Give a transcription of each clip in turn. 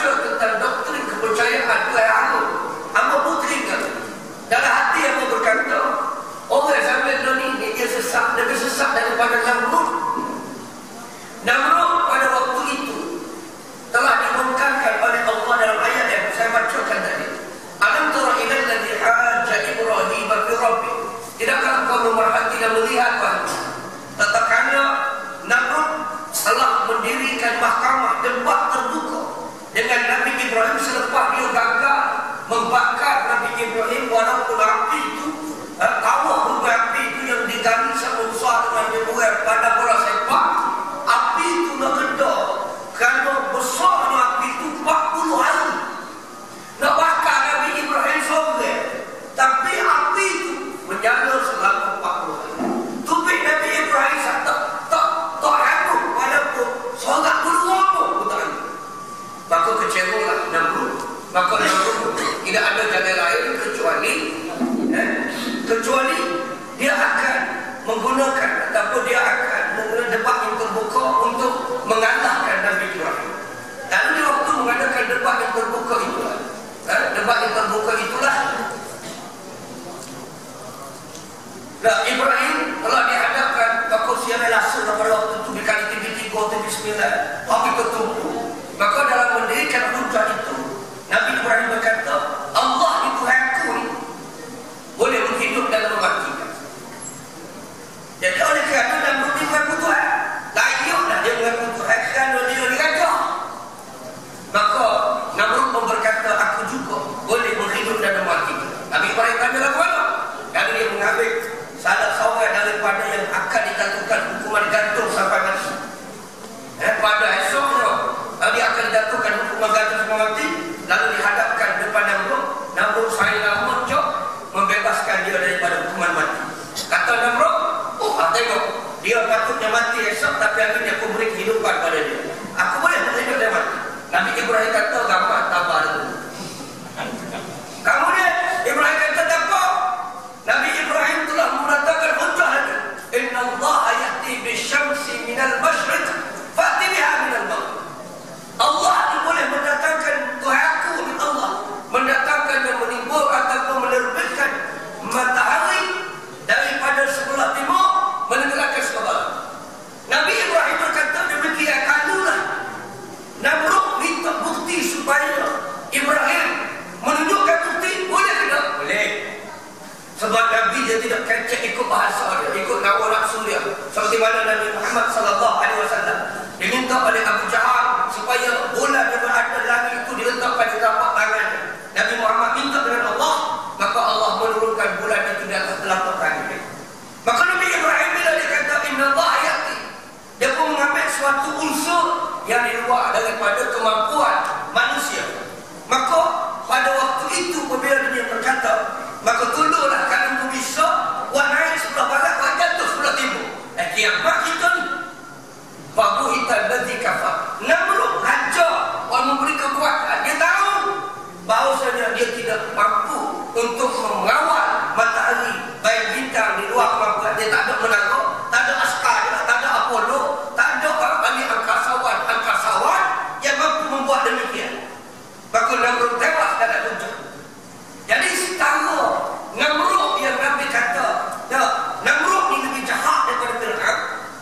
baca tentang doktrin kepercayaan tu hamba putri kan. Dalam hati hamba berkata, orang zaman ini dia sesat, lebih sesat daripada Namrud. Namrud pada waktu itu telah dibongkarkan oleh Allah dalam ayat yang saya bacakan tadi. Alam tara ilal ladzi hajja Ibrahim fi rabbih. Tidakkah engkau memerhati dan melihat tetapi Namrud telah mendirikan mahkamah debat terbuka dengan Nabi Ibrahim selepas dia gagal membakar Nabi Ibrahim, walaupun api itu kawah api itu yang digali sama besar dengan jemuran pada bola sepak. Api itu nak kedor kerana besarnya api itu 40 hari nak bakar Nabi Ibrahim seorang, tapi api itu menyala selama 40 hari. Tapi Nabi Ibrahim tak habis walaupun seorang keluar pun tak. Maka kecewalah Namrud. Maka Namrud tidak ada jalan lain kecuali dia akan menggunakan ataupun dia akan menggunakan debat yang terbuka untuk mengalahkan Nabi Ibrahim. Dan di waktu mengadakan debat yang terbuka itulah, Ibrahim telah dihadapkan takut siapa langsung pada waktu itu dikali TV3, TV9, tapi tertumpu. Maka dalam mendirikan hujah itu, Nabi Ibrahim berkata, Allah itu aku ni boleh menghidup dan mematikan. Jadi oleh kerana Namrud mengaku Tuhan, layaklah dia mengaku Tuhan kerana dia diraja. Maka Namrud pun berkata, aku juga boleh menghidup dan mematikan. Nabi Ibrahim tanya lagu mana? Dan dia mengambil salah seorang daripada yang akan dijatuhkan hukuman gantung sampai mati. Pada esoknya dia akan dijatuhkan hukuman gantung sampai mati, lalu dihadapkan depan Namrud. Namrud saya muncul membebaskan dia daripada hukuman mati. Kata Namrud, tengok, dia patutnya mati esok, tapi akhirnya aku beri kehidupan pada dia. Aku boleh menghidup dia mati. Nabi Ibrahim kata, gampang, tabah itu. Kemudian Ibrahim kata, apa? Nabi Ibrahim telah mengatakan hujah lagi. Inna Allah ya'ti bisyamsi minal masyriq fa'ti biha minal maghrib. Allah itu boleh mendatangkan Tuhanku min Allah, mendatangkan dan menimbul ataupun menerbitkan matahari daripada sebelah timur menenggelamkan sebelah barat. Nabi Ibrahim berkata demikian. Kalulah Namrud minta bukti supaya Ibrahim menunjukkan bukti, boleh ke tak? Boleh. Sebab Nabi dia tidak kecek ikut bahasa dia, ikut hawa nafsu dia. Seperti mana Nabi Muhammad SAW diminta oleh Abu Jahal supaya bola yang berada langit itu diletakkan di telapak tangannya. Nabi Muhammad minta dengan Allah, maka Allah menurunkan bola itu di atas telapak tangannya. Maka Nabi Ibrahim bila dia kata Inna Allah ya'ti, dia pun mengambil suatu unsur yang di luar daripada kemampuan manusia. Maka pada waktu itu apabila dia berkata, maka tunduklah kalau bisa buat naik sebelah barat, buat jatuh sebelah timur. Kiamat kita ni Fabu hitam dan kafar. Namrud hancur, orang memberi kekuatan. Dia tahu bahawasanya dia tidak mampu untuk mengawal matahari, baik bintang di luar kemampuan. Dia tak ada menangkap, tak ada askar, tak ada Apollo, tak ada orang panggil angkasawan yang mampu membuat demikian. Maka Namrud tewas dalam hujah. Jadi setara Namrud yang Nabi kata, Namrud ni lebih jahat daripada Fir'aun.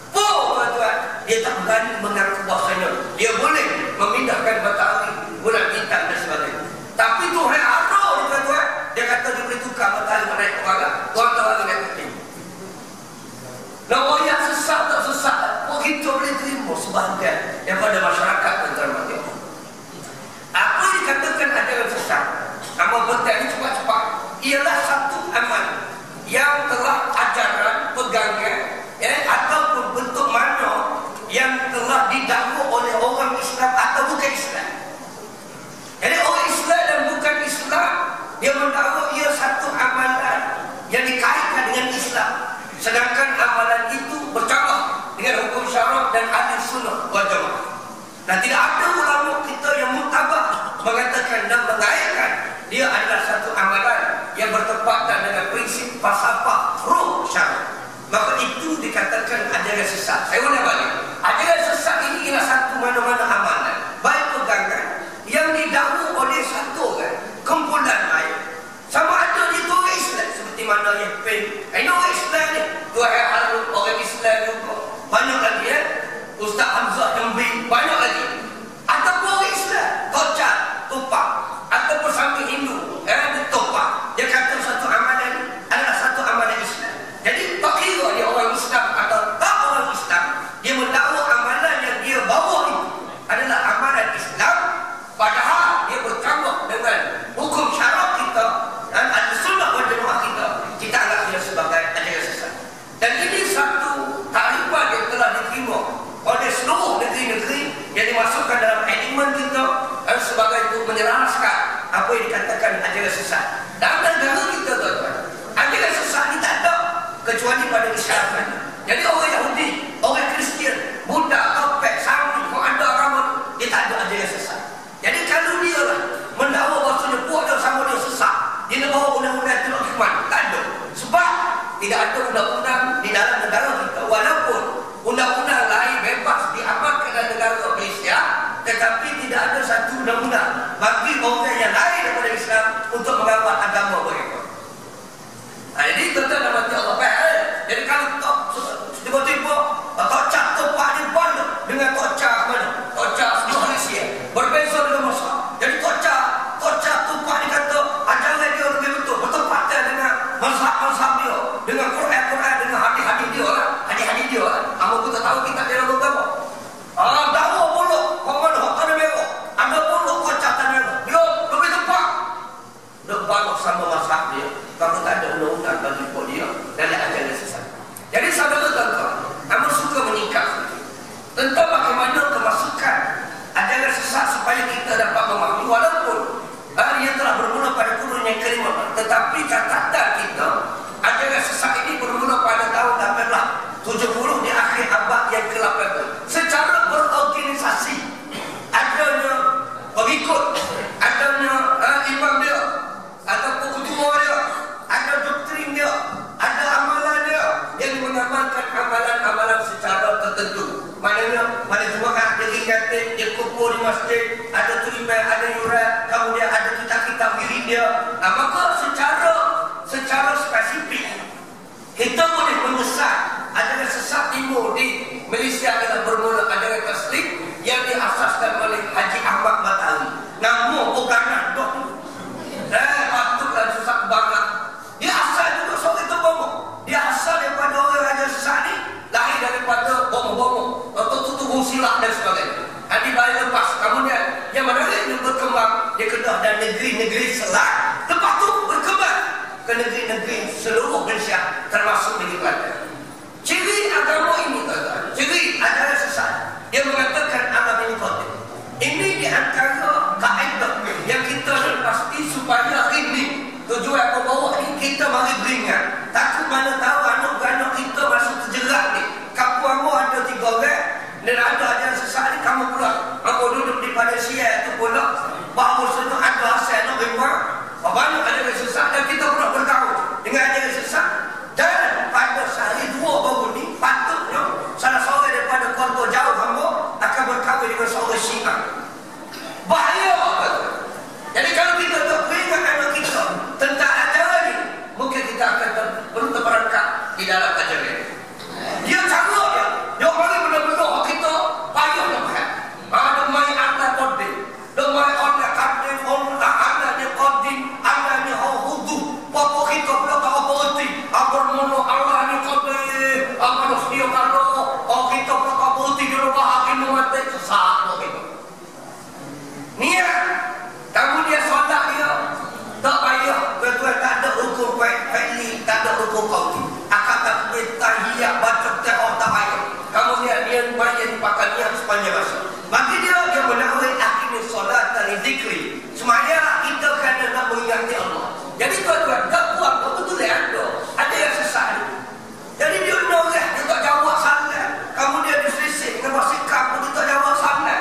Tuan-tuan, dia tak berani mengaku bahasanya dia boleh memindahkan matahari, bulan, bintang dan sebagainya. Tapi Tuhan ada, tuan-tuan, dia kata dia boleh tukar matahari menaik ke barat, tuan-tuan naik ke timur. Nah, yang sesat tak sesat, kita boleh terima sebahagian daripada masyarakat tuan-tuan. Apa yang dikatakan ajaran sesat? Nama penting ini cepat-cepat ialah satu amal yang telah ajaran pegangan ataupun bentuk mana yang telah didakwa oleh orang Islam atau bukan Islam. Jadi orang Islam dan bukan Islam, dia mendakwa ia satu amalan yang dikaitkan dengan Islam, sedangkan amalan itu bercanggah dengan hukum syarak dan ahli sunnah wal jamaah. Dan tidak ada ulama kita yang muktabak mengatakan dan mengaitkan dia adalah satu amalan yang bertepatan dengan prinsip falsafah ruh syarak. Maka itu dikatakan ajaran sesat. Saya ulang balik. Ajaran sesat ini ialah satu mana-mana amalan, baik pegangan yang menyelaraskan apa yang dikatakan ajaran sesat. Dalam negara kita tuan-tuan, ajaran sesat ni tak ada kecuali pada Islam. Jadi orang Yahudi, orang Kristian, Buddha, Topek, Sami, ada agama, dia tak ada ajaran sesat. Jadi kalau dia lah mendakwa bahawasanya puak dia sama dia sesat, dia nak bawa undang-undang Tun Hikmat, tak ada. Sebab tidak ada undang-undang di dalam negara kita. Walaupun undang-undang lain bebas diamalkan dalam negara Malaysia, tetapi tidak ada satu undang-undang bagi orang yang lain daripada Islam untuk mengawal agama mereka. Jadi tuan-tuan dan puan Allah faham. Jadi kalau tiba-tiba tocak tempat ni pun dengan tocak mana? Tocak seluruh Malaysia berbeza dengan masa. Jadi tocak tempat ni kata ajaran dia lebih betul, bertempatan dengan mazhab dia, dengan Quran, dengan hadis-hadis dia lah. Hadis-hadis dia lah. Apa kita tahu kita dalam agama. Dakwah pula mana hak tanah merah. Ada pula kocak tanah merah. Dia lebih tepat. Dia bangun sama mazhab dia. Kalau tak ada undang-undang bagi dia dalam ajaran sesat. Jadi saudara tuan-tuan, namun suka menyingkap tentang bagaimana kemasukan ajaran sesat supaya kita dapat memahami. Walaupun ia telah bermula pada kurun yang kelima, tetapi catatan kita ajaran sesat ini bermula pada tahun 1870 di akhir abad yang ke-18. Secara berorganisasi, adanya pengikut, adanya imam dia ataupun ketua dia, ada doktrin dia, ada amalan dia yang mengamalkan amalan-amalan secara tertentu. Maknanya pada Jumaat dia ingatkan, dia kumpul di masjid, ada tulisan, ada yurat, kemudian ada kitab-kitab wirid dia. Maka secara spesifik kita boleh memesan ajaran sesat timur di Malaysia adalah bermula ajaran Taslim yang diasaskan oleh Haji Ahmad Batawi. Nama bukan dok. Patutlah sesat banget. Dia asal juga seorang itu bomo. Dia asal daripada orang ajaran sesat ni, lahir daripada bomo-bomo atau tubuh silap dan sebagainya. Di balik lepas kemudian yang menarik dia berkembang di Kedah dan negeri-negeri selat. Lepas tu berkembang ke negeri-negeri seluruh Malaysia termasuk negeri Kelantan. Ciri agama ini tuan-tuan, ciri ajaran sesat, dia mengatakan alam ini kotor. Ini di antara kaedah yang kita pasti supaya ini tujuan ke bawah ni kita mari beringat. Takut mana tahu anak-anak kita masuk terjerat ni. Kampung ada 3 orang dan ada ajaran sesat ni, kamu pula aku duduk di pada sial tu pula bahawa sana ada asal nak memang banyak ajaran sesat dan kita pula bergaul dengan ajaran sesat. Dan pada sehari 2 baru ni patutnya salah seorang daripada keluarga jauh hamba akan berkahwin dengan seorang Syiah. Bahaya. Jadi kalau kita tak beringat anak kita tentang ajaran ni, mungkin kita akan perlu terperangkap di dalam ajaran. Dia carut dia mari benar-benar kita payah nak faham. Ada mai anak kodin, ada mai anak kadin, anak dia kodin, anak dia hudu. Bapa kita pula tak apa erti. Apa mono Allah ni kodin, apa dia kalau kita pula tak apa erti dia bahagia mati sesat begitu. Niat kemudian solat dia tak payah, tuan-tuan, tak ada hukum fi'li, tak ada hukum qauli. Akad takbir, tahiyat, baca Quran tak payah. Kemudian dia bayar pakai niat sepanjang masa. Bagi dia menawi akhir solat dan zikri. Semaya kita kena nak mengingati Allah. Jadi tuan-tuan, tak buat betul ada yang sesat. Jadi dia orang dia tak jawab salat. Kemudian dia selisih dengan wasikap, dia tak jawab salat.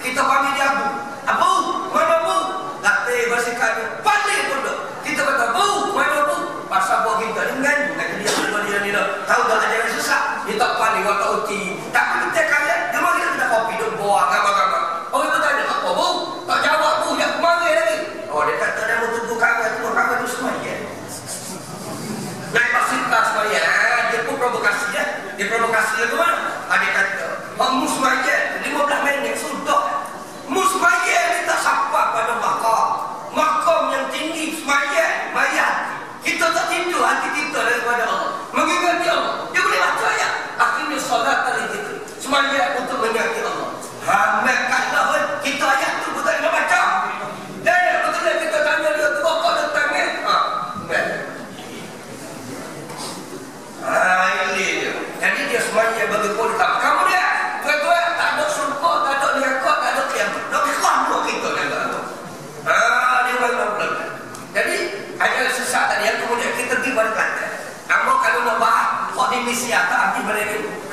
Kita panggil dia Abu. Abu, mana Abu? Latih wasikapnya. Pandai pun tak. Kita kata, Abu, mana Abu? Pasal buat kita ni kan. Nanti dia tahu tak ajaran sesat. Dia tak pandai, dia tak uti. Tapi kita kaya, dia mari kita kopi, dia buat gambar-gambar. Orang tu tanya, apa Bu? Tak jawab Bu, dia kemari lagi.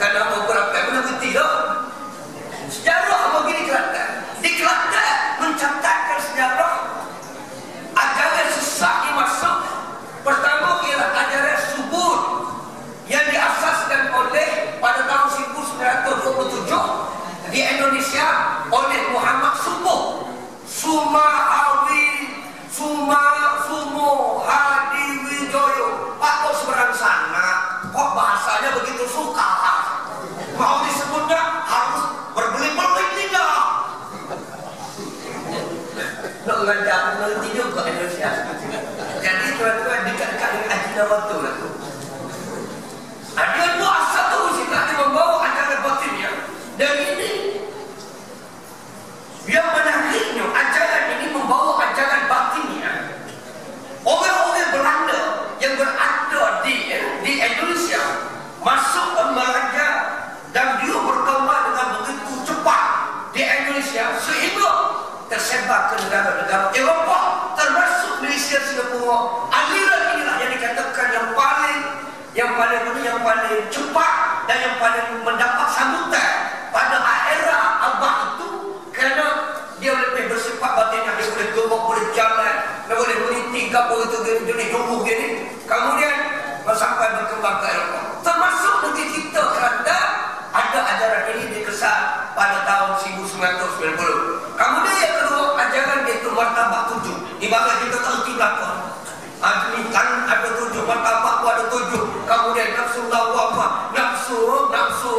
Karena mau berapa mana bukti dah. Sejarah begini Kelantan. Di Kelantan mencatatkan sejarah ajaran sesat yang masuk. Pertama ialah ajaran subur yang diasaskan oleh pada tahun 1927 di Indonesia oleh Muhammad Subuh. Sumo Hadi Wijoyo. Pak kok seberang sana? Kok bahasanya begitu sukar? Mau disebutnya harus berbelit-belit tidak? Nak ngajak mengerti juga Indonesia. Jadi tuan-tuan dekat-dekat dengan Haji Nawatul lah tu. Ada dua satu sikap dia membawa ajaran batinnya. Dan ini yang menariknya, ajaran ini membawa ajaran batinnya. Orang-orang Belanda yang berada di Indonesia masuk belajar dan dia berkembang dengan begitu cepat di Indonesia sehingga tersebar ke negara-negara Eropah termasuk Malaysia, Singapura. Aliran inilah yang dikatakan yang paling cepat dan yang paling mendapat sambutan pada era abad itu, kerana dia lebih bersifat batinnya. Dia boleh gerak, boleh jalan, dia boleh menitik apa itu jenis tubuh gini. Kemudian sampai berkembang ke Eropah, termasuk negeri kita Kelantan. Ada ajaran ini dikesan pada tahun 1990. Kemudian yang kedua, ajaran itu martabat 7. Di mana kita terti belakang. Kan ada 7, martabat itu ada 7. Kemudian nafsu lawamah, nafsu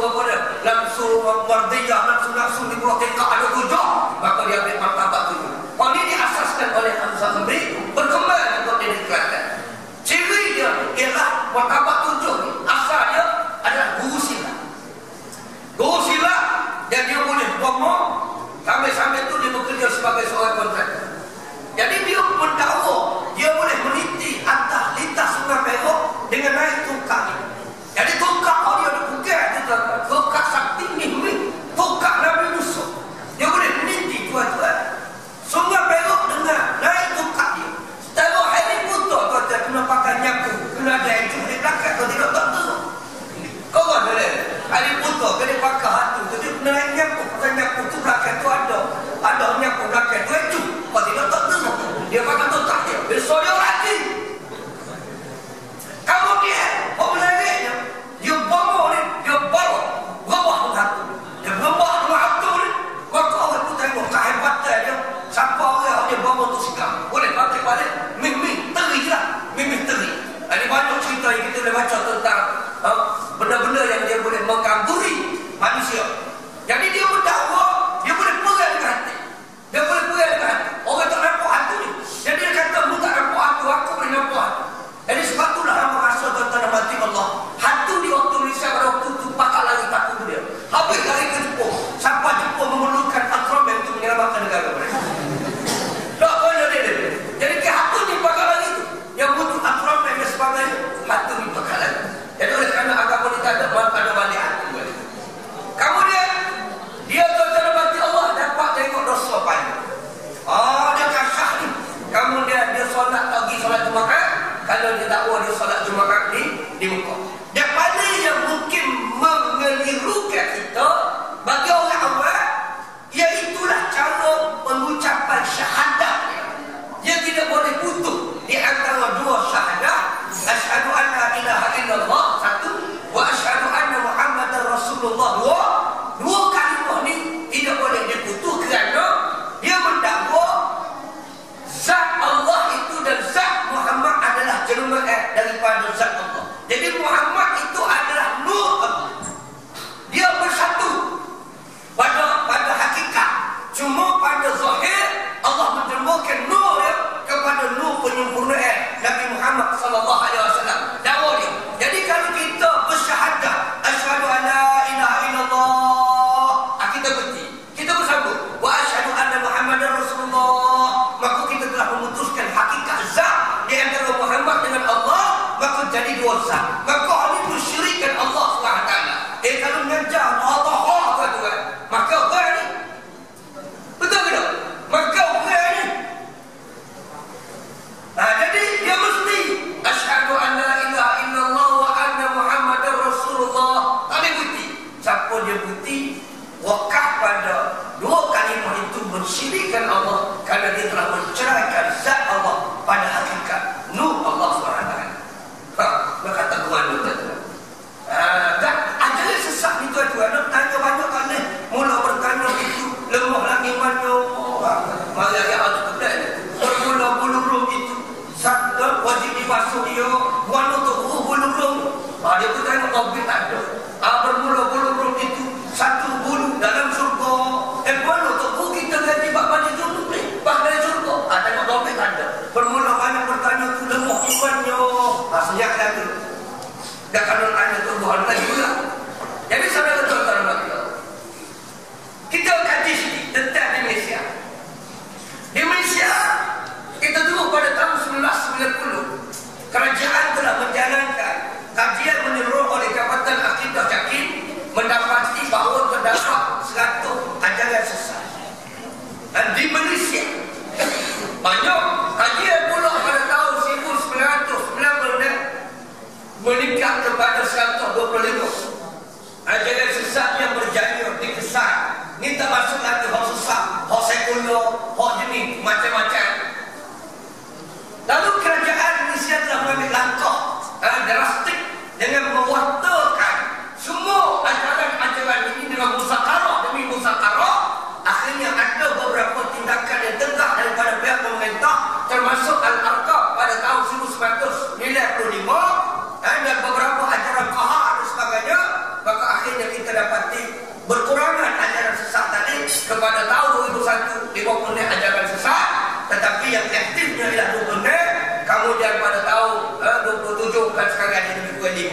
apa dia? Nafsu mardiyah, nafsu diprotekah ada 7. Maka dia ambil martabat 7. Kalau ini diasaskan oleh Hamzah Hamri, berkembang untuk di Kelantan. Ciri dia ialah martabat 7. Asalnya adalah guru silat. Guru silat dan dia boleh ngomong sampai-sampai itu dia bekerja sebagai seorang kontraktor. Jadi dia mendakwa, dia boleh meniti atas lintas Sungai Perak dengan naik tungkak. Jadi tungkak dia ada bukan, tungkak sakti ni, tungkak Nabi Musa. Dia boleh meniti tuan-tuan Sungai Perak dengan naik tungkak dia. Tahu hari putus tuan-tuan kena pakai nyapu, kena ada yang cuma di belakang atau tidak tentu. Kau kan boleh hari putus kena pakai hatu, jadi kena naik nyapu, pakai nyapu tu belakang tu ada nyapu belakang tu itu. Kau tidak tentu. Dia pakai tungkak dia, besok dia lagi. Kemudian pemelariannya dia bawa bawah hatu. Dia bawa hatu ni, maka orang tu tengok kehebatan dia. Siapa orang dia bawa tu sikap, boleh pakai balik, mimih teri lah, mimih teri. Ada banyak cerita yang kita boleh baca tentang benda-benda yang dia boleh mengganggu manusia. Jadi dia mendakwa, dia boleh pegang dengan hati. Dia boleh pegang dengan hati. Orang tak nampak hati ni. Jadi dia kata, mu tak nampak hati, aku boleh nampak hati. Jadi sebab itulah nama rasa tuan-tuan mati Allah. Hati di waktu Indonesia pada waktu itu bakal lari takut dia. Habis lari ke Jepun. Sampai Jepun memerlukan Ultraman untuk menyelamatkan negara mereka. Tak boleh dia. Jadi ke hati ni bakal lari itu. Yang butuh Ultraman dan sebagainya, hati ni bakal lari. Jadi oleh kerana agama ni tak ada balik hati. Kemudian dia tuan-tuan mati Allah dapat tengok dosa banyak. Dia kasah ni. Kemudian dia solat pagi, solat Jumaat. Kalau dia dakwa dia solat Jumaat di Mekah. Dan pada yang mungkin mengelirukan kita bagi orang awam, iaitulah cara mengucapkan syahadat dia. Dia tidak boleh putus di antara dua syahadat. Asyhadu an la ilaha illallah, satu, wa asyhadu anna Muhammadar Rasulullah, dua kalimah ni tidak boleh diputus kerana dia mendakwa zat Allah itu dan zat Muhammad adalah jelma daripada zat Allah. Jadi Muhammad itu adalah nur Allah. Dia bersatu pada hakikat. Cuma pada zahir Allah menjemurkan nur dia kepada nur penyempurnaan Nabi Muhammad sallallahu alaihi wasallam. Dakwa dia. Jadi kalau kita bersyahadat asyhadu an la ilaha illallah, kita berhenti. Kita bersambung wa asyhadu anna Muhammadar Rasulullah, maka kita telah memutuskan hakikat zat di antara Muhammad dengan Allah, maka jadi dua zat. Maka ini mensyirikkan Allah SWT. Kalau mengajar Allah tuan-tuan, maka orang ni betul ke tak? Maka orang ni jadi dia mesti asyhadu an la ilaha illallah wa anna Muhammadar Rasulullah. Tak boleh berhenti. Karena dia telah menceraikan zat Allah pada hakikat nur Allah SWT. Maka kata gua tuan-tuan. Ajaran sesat ni tuan-tuan. Nak tanya banyak kan ni. Mula bertanya itu lemah lagi mana. Mari ayat itu kedai. Bermula bulu rum itu. Satu wajib dibasuh dia. Buat untuk bulu rum. Dia pun tengok objek tak ada. Bermula bulu rum itu. Satu bulu dalam surga. Buat untuk kita ganti bapa di dulu ni. Bahkan surga. Tengok objek tak ada. Bermula banyak bertanya itu lemah imannya. Senyap lagi. Dan kalau tanya tubuhan lagi pula. Jadi saudara tuan-tuan, kita kaji sedikit tentang di Malaysia. Di Malaysia, kita tunggu pada tahun 1990, kerajaan telah menjalankan kajian menyeluruh oleh Jabatan Akidah Jakin mendapati bahawa terdapat 100 ajaran sesat. Dan di Malaysia, banyak kajian pula pada tahun 1990 meningkat kepada 125 ajaran sesat yang berjaya dikesan. Ini termasuk lagi hak sesat, hak sekular, hak jenis macam-macam. Lalu kerajaan Malaysia telah mengambil langkah drastik dengan mewartakan semua ajaran-ajaran ini dengan musakarah demi musakarah. Akhirnya ada beberapa tindakan yang tegak daripada pihak pemerintah, termasuk Al-Arqam pada tahun 1995. Dan beberapa ajaran kahar dan sebagainya. Maka akhirnya kita dapati berkurangan ajaran sesat tadi. Kepada tahun 2001 50 ajaran sesat, tetapi yang aktifnya ialah 20. Kemudian pada tahun 27 dan sekarang ada lebih kurang 5.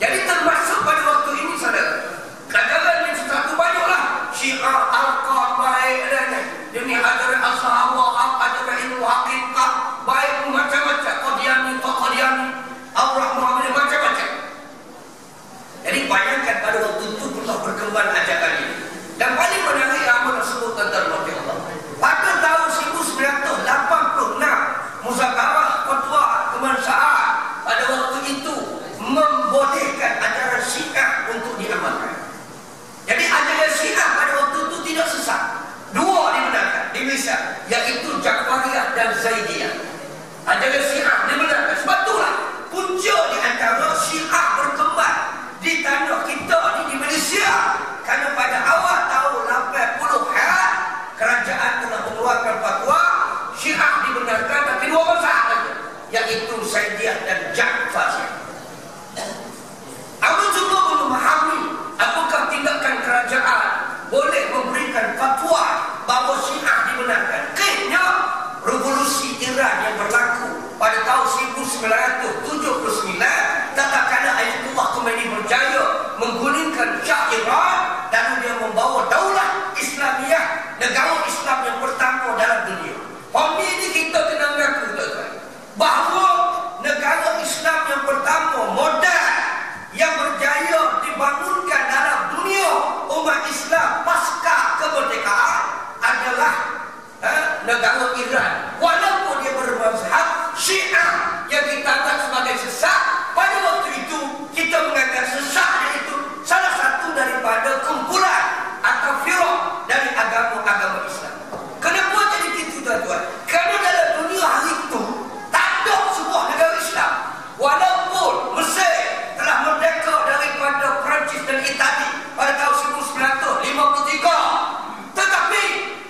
Jadi termasuk pada waktu ini saudara, ajaran yang sesat itu banyaklah. Syiah, Al-Qam, baik dan demi ajaran Al-Sahabah, ajaran ilmu hakikat, baik macam-macam, Qadiani, Qadiani, Al-Rahman, macam-macam. Jadi bayangkan pada waktu itu telah berkembang ajaran ini. Dan paling menarik amal tersebut tentang Allah. Pada tahun 1986, Muzakarah Fatwa Kebangsaan pada waktu itu membolehkan ajaran Syiah untuk diamalkan. Jadi ajaran Syiah pada waktu itu tidak sesat. Dua dibenarkan di Malaysia, iaitu Ja'fariyah dan Zaidiyah. Ajaran Syiah dibenarkan. Sebab itulah punca di antara Syiah berkembang di tanah kita di Malaysia. Kerana pada awal tahun 80-an kerajaan telah mengeluarkan fatwa Syiah dibenarkan, tapi dua mazhab saja, iaitu Zaidiyah dan Ja'fariyah. Aku juga belum memahami apakah tindakan kerajaan boleh memberikan fatwa bahawa Syiah dibenarkan. Kayaknya revolusi Iran yang berlaku pada tahun 1979, tatkala Ayatullah Khomeini berjaya menggulingkan Shah Iran, dan dia membawa daulah Islamiyah, negara Islam yang pertama dalam dunia. Hari ini kita kena mengaku bahawa negara Islam yang pertama modern yang berjaya dibangunkan dalam dunia umat Islam pasca kemerdekaan adalah negara Iran. Walaupun dia bermazhab Syiah yang kita anggap sebagai sesat, pada waktu itu kita menganggap sesatnya itu salah satu daripada kumpulan atau firaq dari agama-agama Islam. Kenapa jadi begitu tuan-tuan? Kerana dalam dunia hari itu tak ada sebuah negara Islam. Walaupun Mesir telah merdeka daripada Perancis dan Itali pada tahun 1953, tetapi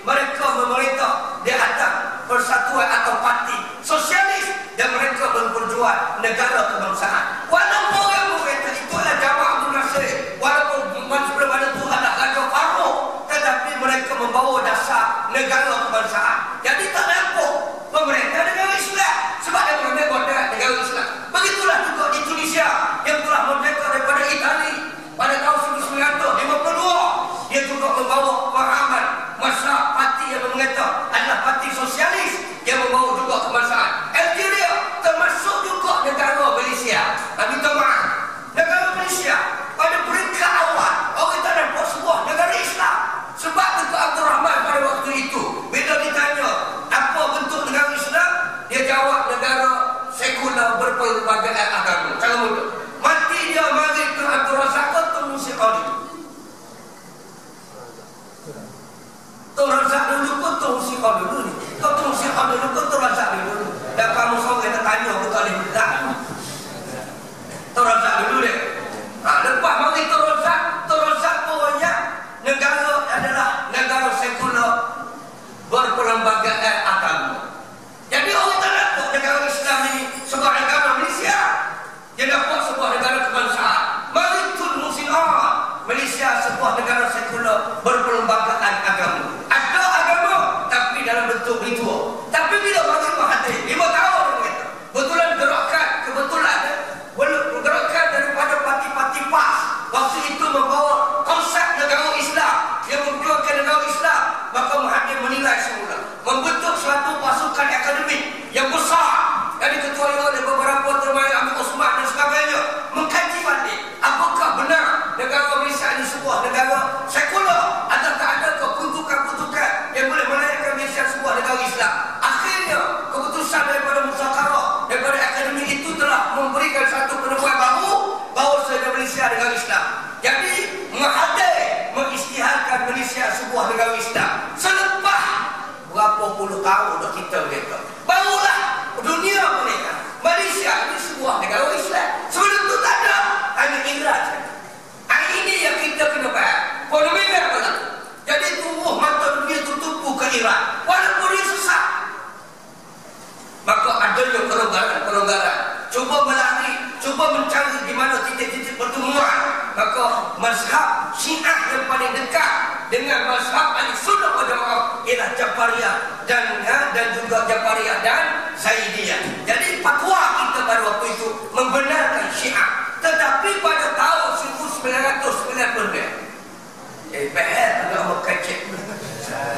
mereka memerintah di atas persatuan atau parti sosialis, dan mereka berjuang negara kebangsaan. Walaupun yang memerintah itu adalah Jamal Abdul Nasir, walaupun sebelum ada itu adalah Raja Farouk, tetapi mereka membawa dasar negara kebangsaan. Jadi tak nampak pemerintah negara Islam, sebab dia memerintah negara Islam. Begitulah juga di Tunisia yang telah merdeka daripada Itali pada tahun 1952. Dia juga membawa pemahaman masa parti yang mengatakan adalah parti sosialis yang membawa juga kebangsaan. Algeria termasuk juga negara Malaysia. Minta maaf, negara Malaysia pada peringkat awal orang tak nampak sebuah negara Islam. Sebab Tengku Abdul Rahman pada waktu itu bila ditanya apa bentuk negara Islam, dia jawab negara sekular berpelbagai agama. Cara mudah. Mati dia mari ke Abdul Razak Tun Musyqali. Tun Razak dulu pun Tun Musyqali dulu ni. dulu kau terazak dulu. Dan kamu semua kita tanya betul ni tak. Terazak dulu deh. Lepas mari terazak pokoknya negara adalah negara sekular berperlembagaan agama. Jadi orang tak nak negara Islam ini sebuah negara Malaysia. Dia dapat sebuah negara kebangsaan. Mari tun muslimat. Malaysia sebuah negara sekular berperlembagaan agama. Ada agama tapi dalam bentuk ritual. Tapi bila bagi Mahathir 5 tahun kita betulan gerakan kebetulan gerakan daripada parti-parti PAS waktu itu membawa konsep negara Islam yang memperjuangkan negara Islam, maka Mahathir menilai semula membentuk suatu pasukan akademik yang besar yang diketuai oleh beberapa terbaik Amir Osman dan sebagainya, mengkaji balik apakah benar negara Malaysia ini sebuah negara sekular atau tak ada keperuntukan-peruntukan yang boleh melayakkan Malaysia sebuah negara Islam. Akhirnya keputusan daripada musyawarah daripada akademi itu telah memberikan satu penemuan baru bahawa Malaysia negara Islam. Jadi Mahathir mengisytiharkan Malaysia sebuah negara Islam. Selepas berapa puluh tahun dah kita kata, barulah dunia melihat Malaysia ini sebuah negara Islam. Sebelum itu tak ada, hanya Inggeris saja. Ini yang kita kena faham. Fenomena apa? Jadi tubuh mata dunia tertumpu ke Iran walaupun dia sesat. Maka adanya pelonggaran. Cuba melari, cuba mencari di mana titik-titik pertemuan. Maka mazhab Syiah yang paling dekat dengan mazhab Ahlussunnah wal Jamaah ialah Jafariyah dan juga Jafariyah dan Zaidiyah. Jadi fatwa kita pada waktu itu membenarkan Syiah. Tetapi pada tahun 1990 PL ada orang kecil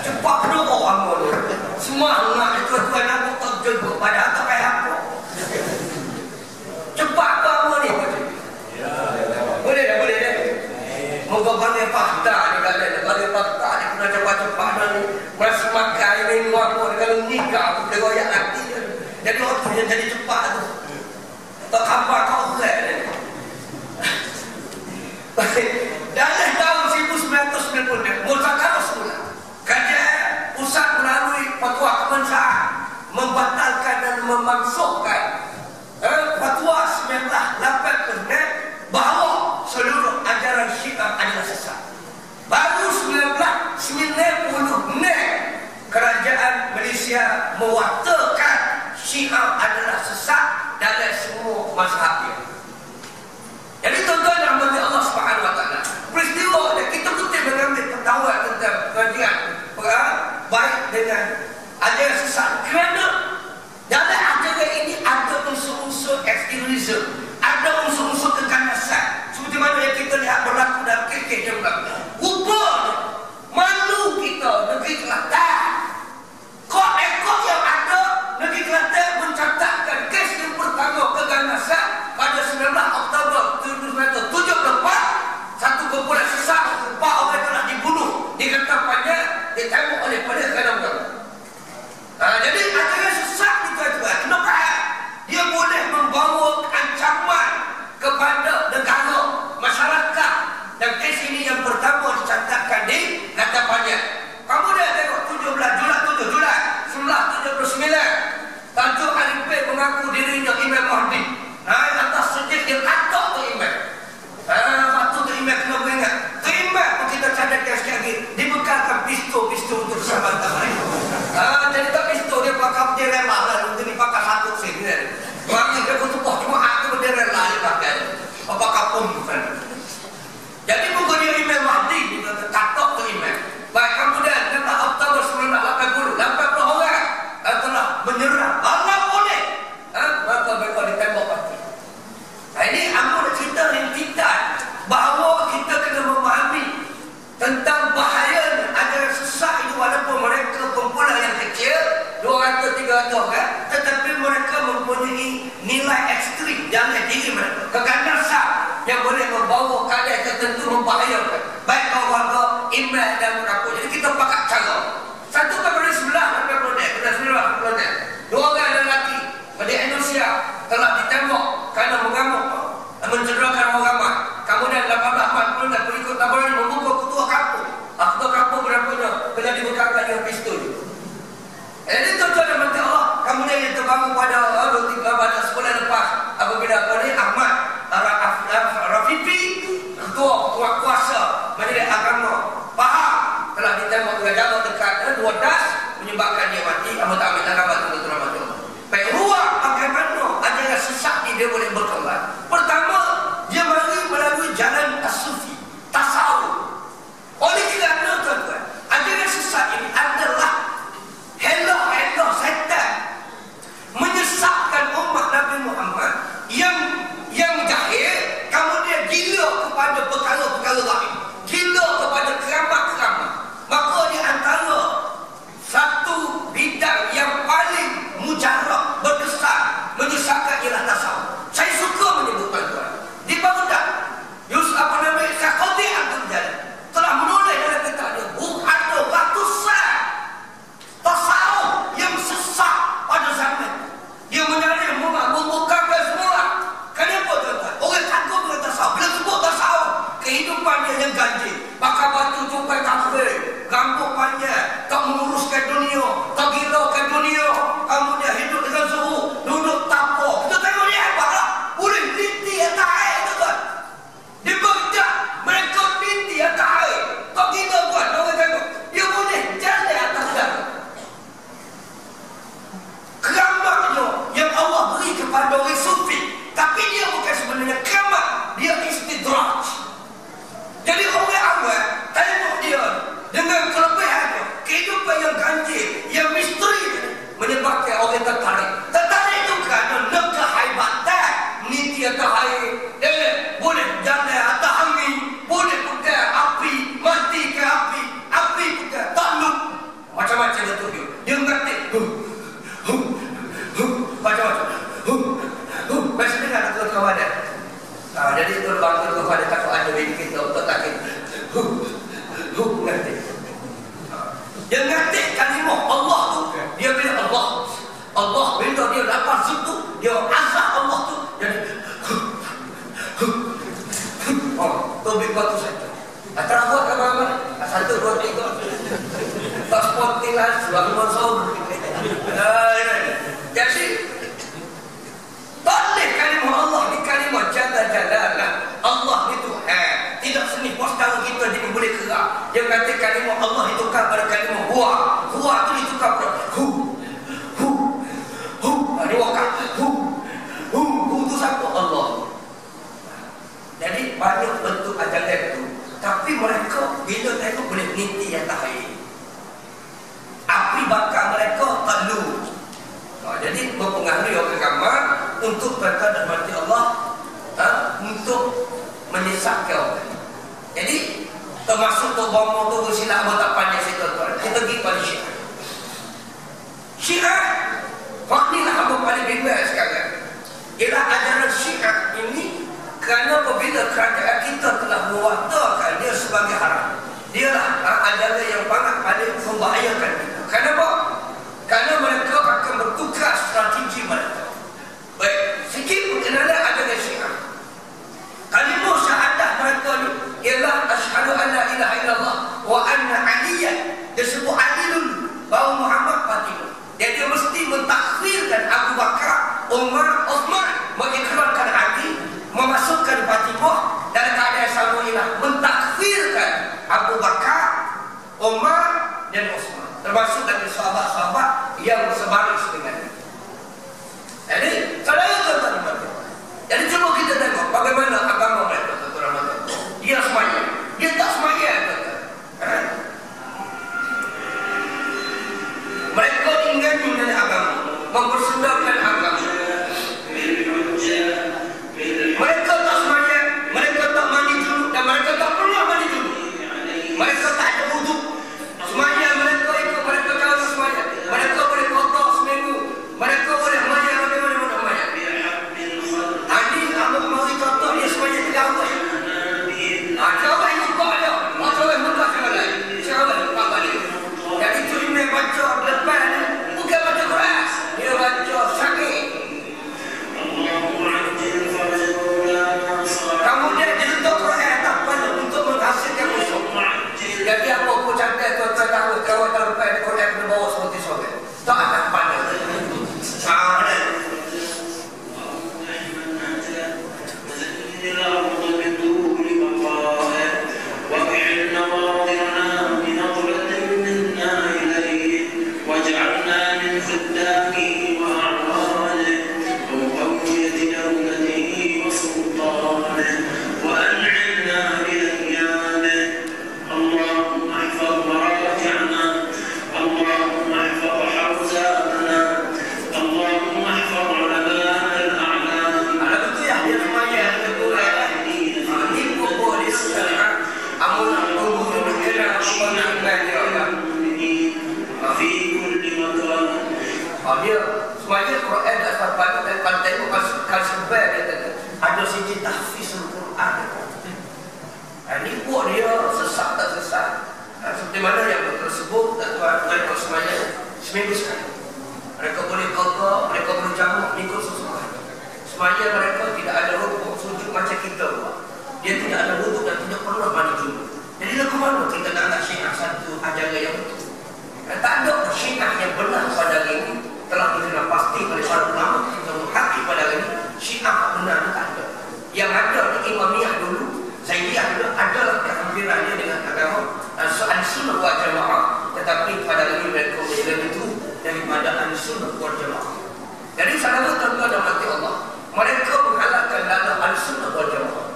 cepat penuh orang boleh semua anak tuan-tuan aku terjebak pada tak payah apa cepat ke apa ni boleh dah moga panggil fakta ni panggil fakta ni kena cepat-cepat ni masih makan ini apa kalau nikah aku boleh goyak nanti jadi orang tu yang jadi cepat tu tak kabar kau berat ni dalam tahun 1990 Musyawarah semula kajian pusat melalui fatwa kebangsaan membatalkan dan memansuhkan fatwa 1980 bahawa seluruh ajaran Syiah adalah sesat. Baru 1996 kerajaan Malaysia mewakilkan Syiah adalah sesat dalam semua mazhabnya. Jadi tuan-tuan yang rahmati Allah Subhanahu wa taala, peristiwa yang kita betul mengambil pengetahuan tentang kajian baik dengan ajaran sesat kerana dalam ajaran ini ada unsur-unsur ekstremisme, ada unsur-unsur keganasan seperti mana yang kita lihat berlaku dalam kes-kes yang berlaku. Rupanya malu kita negeri Kelantan, kod-ekod yang ada negeri Kelantan mencatatkan kes yang pertama keganasan pada 19 Oktober 1974, satu kumpulan sesat 4 orang telah dibunuh di Kentapannya, ditembak oleh polis kadang-kadang. Jadi ajaran sesat itu kenapa? Dia boleh membawa ancaman kepada negara, masyarakat. Dan kes ini yang pertama dicatatkan di Kentapannya. Kamu dah tengok 17 Julai 1979, Tanjung Arifin mengaku dirinya Imam Mahdi. Atas sejak dia katak tu Imam. Waktu tu Imam kena beringat. Tu Imam pun kita cadangkan sekali lagi, dibekalkan pistol untuk sahabat lain. Jadi tak pistol dia pakai bendera lah, untuk dipakai satu sini. Maka dia kutupuh cuma aku bendera lah dia pakai. Apa kapung bukan. Jadi bukan dia Imam Mahdi, dia katak tu Imam. Baik kemudian 6 Oktober 1980, 80 orang telah menyerang. Allah boleh. Maka mereka ditembak mati. Ini aku nak cerita rintikan bahawa kita kena memahami tentang bahaya ajaran sesat itu walaupun mereka kumpulan yang kecil 200-300 kan, tetapi mereka mempunyai nilai ekstrim dalam diri mereka, keganasan yang boleh membawa keadaan tertentu membahayakan baik keluarga, imam dan mereka. Jadi kita pakai cara satu kamera sebelah dua orang lelaki di Indonesia telah ditembak kerana mengamuk mencederakan orang ramai. Kemudian 1840 berikut laporan membuka ketua kampung. Ketua kampung berapanya kena dibekalkan dengan pistol. Ini tuan-tuan dan menteri Allah Amat ambil agama tuan-tuan macam. Baik ruang bagaimana ajaran sesat ni dia boleh berkembang. Pertama, dia mari melalui jalan as-sufi, tasawuf. Oleh kerana tuan-tuan, ajaran sesat ini adalah hello setan menyesatkan umat Nabi Muhammad yang jahil, kemudian gila kepada perkara-perkara lain, gila kepada keramat-keramat. Maka di antara satu bidang yang paling mujarab, berkesan, menyesatkan ialah tasawuf. Saya suka menyebut tuan-tuan, di Baghdad Yusuf Saqati Abdul-Jalil telah menulis dalam kitab dia ada ratusan tasawuf yang sesat pada zaman. Dia menyalih membukakan semua. Kenapa tuan-tuan? Orang takut dengan tasawuf. Bila sebut tasawuf, kehidupan dia yang ganjil, pakai batu cukai kafir, rambut panjang, tak menguruskan dunia, tak gilaukan dunia, kemudian hidup dengan suhu, duduk tapau. Kita tengok dia hebatlah, boleh binti atas air tuan-tuan. Di Baghdad mereka binti atas air, tak gila buat. Orang tengok dia boleh jalan atas darat. Keramatnya yang Allah beri kepada orang sufi, tapi dia bukan sebenarnya keramat, dia istidraj. Jadi orang awal tengok dia dengan kelebihannya, kehidupan yang ganjil, yang misteri, menyebabkan orang tertarik. Tertarik itu kerana nak kehebatan, meniti atas air, boleh jalan atas angin, boleh pegang api, mati ke api, api pegang takluk, macam-macam betul dia. Dia mengerti macam-macam. Masih dengar tuan-tuan ada. Jadi tuan-tuan ada takut ada bini kita untuk takut. Ngerti. Dia ngerti kalimah Allah tu. Dia bila Allah bila dia dapat situ, dia azab Allah tu. Jadi tobik batu saja. Terbuat apa-apa. Satu, dua, tiga. Tak spontan, suami mansur. Jadi boleh kalimah Allah di kalimah jalla-jalla. Allah itu tidak seni postal kita jadi boleh gerak. Dia kata kalimah Allah ditukar pada kalimah huwa. Huwa itu ditukar pada hu. Ini wakaf. Hu itu satu Allah. Jadi banyak bentuk ajaran itu. Tapi mereka bila mereka boleh meniti atas air, api bakar mereka tak lu. Jadi mempengaruhi orang ramai untuk berkata dan mati Allah, untuk menyesatkan orang. Jadi termasuk tu bomo tu silap tak pandai saya tuan-tuan. Kita pergi pada Syiah. Syiah, faknilah apa paling bimbang sekarang. Ialah ajaran Syiah ini kerana apabila kerajaan kita telah mewatakan dia sebagai haram. Dialah ajaran yang paling membahayakan kita. Kenapa? Kerana mereka akan bertukar strategi mereka. Baik, sikit pengenalan ajaran Syiah. Kalimah syahadah mereka ni ialah asyhadu an la ilaha illallah wa anna aliyan. Dia sebut Ali dulu, baru Muhammad Fatimah. Dia mesti mentakfirkan Abu Bakar, Umar, Uthman, mengikrarkan Ali, memasukkan Fatimah dalam keadaan sama ilah, mentakfirkan Abu Bakar, Umar dan Uthman, termasuk dari sahabat-sahabat yang sebaris dengannya. Jadi, saudara tuan-tuan, jadi cuba kita tengok bagaimana agama mereka, tuan-tuan. Dia semaya, dia tak semaya, tuan-tuan. Mereka ingin dengan agama, mempersendakan agama. Mereka tak semaya, mereka tak mandi junub, dan mereka tak pernah mandi junub. Mereka tak ada wuduk. Semaya mereka ikut mereka cara semaya. Mereka boleh kotor Dia semaya Quran tak sampai dan kalau tengok kasih dia tadi ada siji tahfiz Al-Quran. Ini buat dia sesat tak sesat. Seperti mana yang tersebut mereka semaya seminggu sekali. Mereka boleh qada, mereka boleh jamak ikut sesuai. Semaya mereka tidak ada rukuk sujud macam kita buat. Dia tidak ada wuduk dan tidak perlu mandi junub. Jadi lagu mana kita nak syiah satu ajaran yang betul? Tak ada syiah yang benar pada hari ini telah dikenal pasti oleh para ulama kita menghakimi pada hari ini syiah benar tak ada. Yang ada di Imamiyah dulu, Zaidiyah dulu adalah kehampirannya dengan agama Ahlussunnah wal Jamaah, tetapi pada hari ini mereka lebih itu daripada Ahlussunnah wal Jamaah. Jadi saudara tuan-tuan dan hati Allah, mereka menghalalkan dalam Ahlussunnah wal Jamaah.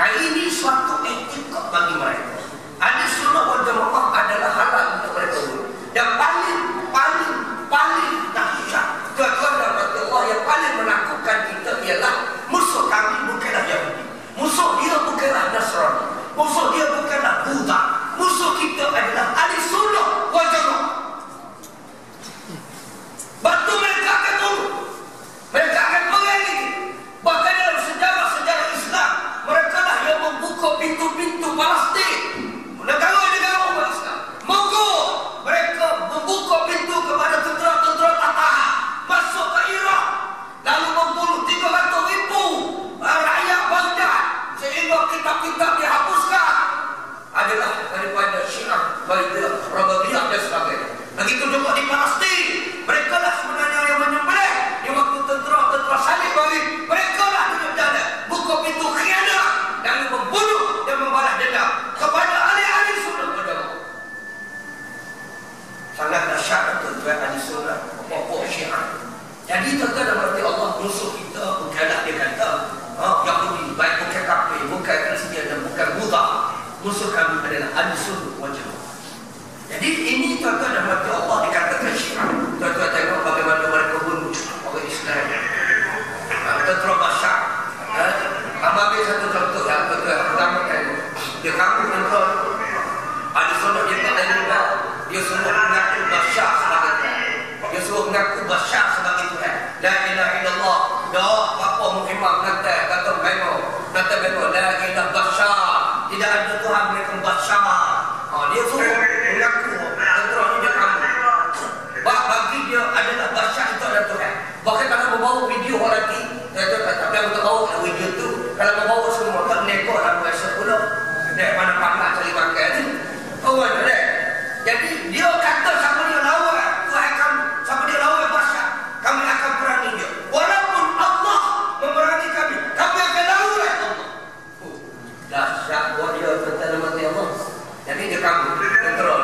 Ini suatu etika bagi mereka. Ahlussunnah wal Jamaah adalah halal untuk mereka dulu. Yang paling dahsyat tuan-tuan dan hati Allah, yang paling menakutkan kita ialah musuh kami bukanlah Yahudi, musuh dia bukanlah Nasrani, musuh dia bukanlah Buddha, musuh kita adalah Ahlussunnah wal Jamaah. Batu mereka akan bunuh, mereka akan mengalih. Bahkan dalam sejarah Islam, mereka lah yang membuka pintu-pintu Palestin, negara-negara umat Islam. Mogok mereka membuka pintu kepada tentera-tentera Tatar masuk ke Iraq, lalu membunuh 300,000 rakyat Baghdad sehingga kitab-kitab dihapuskan adalah daripada Syiah, Baidah, Rababiyah dan sebagainya. Begitu juga di Palestin, mereka lah sebenarnya yang menyembelih di waktu tentera salib bagi mereka lah duduk jalan buka pintu khianat dan membunuh dan membalas dendam kepada ahli-ahli sunnah wal jamaah. Sangat dahsyat tuan-tuan ahli sunnah, pokok Syiah. Jadi tuan-tuan dan berarti Allah, musuh kita bukanlah dia kata Yahudi, baik bukan kafir, bukan Kristian dan bukan Buddha. Musuh kami adalah ahli sunnah wal jamaah. Jadi ini tuan-tuan dan berarti Allah dikatakan Syiah. Tuan-tuan tengok bagaimana mereka bunuh orang Islam. Tentera Bashar. Ambil satu contoh yang pertama tengok. Dia kampung tentera. Ahli sunnah dia tak ada. Dia suruh mengaku Bashar sebagai Tuhan. Dia suruh mengaku Bashar sebagai Tuhan. La ilaha illallah. Dah apa Muhammad kata memang. Kata memang la ilaha Bashar. Tidak ada Tuhan mereka Bashar. Dia suruh mengaku tentera ni dia kamu. Bagi dia adalah Bashar itu adalah Tuhan. Bahkan kalau membawa video orang lagi, tapi yang untuk bawa video tu, kalau membawa semua tak neko dalam bahasa pula. Dek mana pakai cari makan ni. Kawan dek. Jadi dia kata siapa dia lawan Tuhan kamu, siapa dia lawan Bashar, kami akan perangi dia. Walaupun Allah memerangi kami akan lawan Allah. Dahsyat buat dia tentang mati Allah. Jadi dia kamu tentera.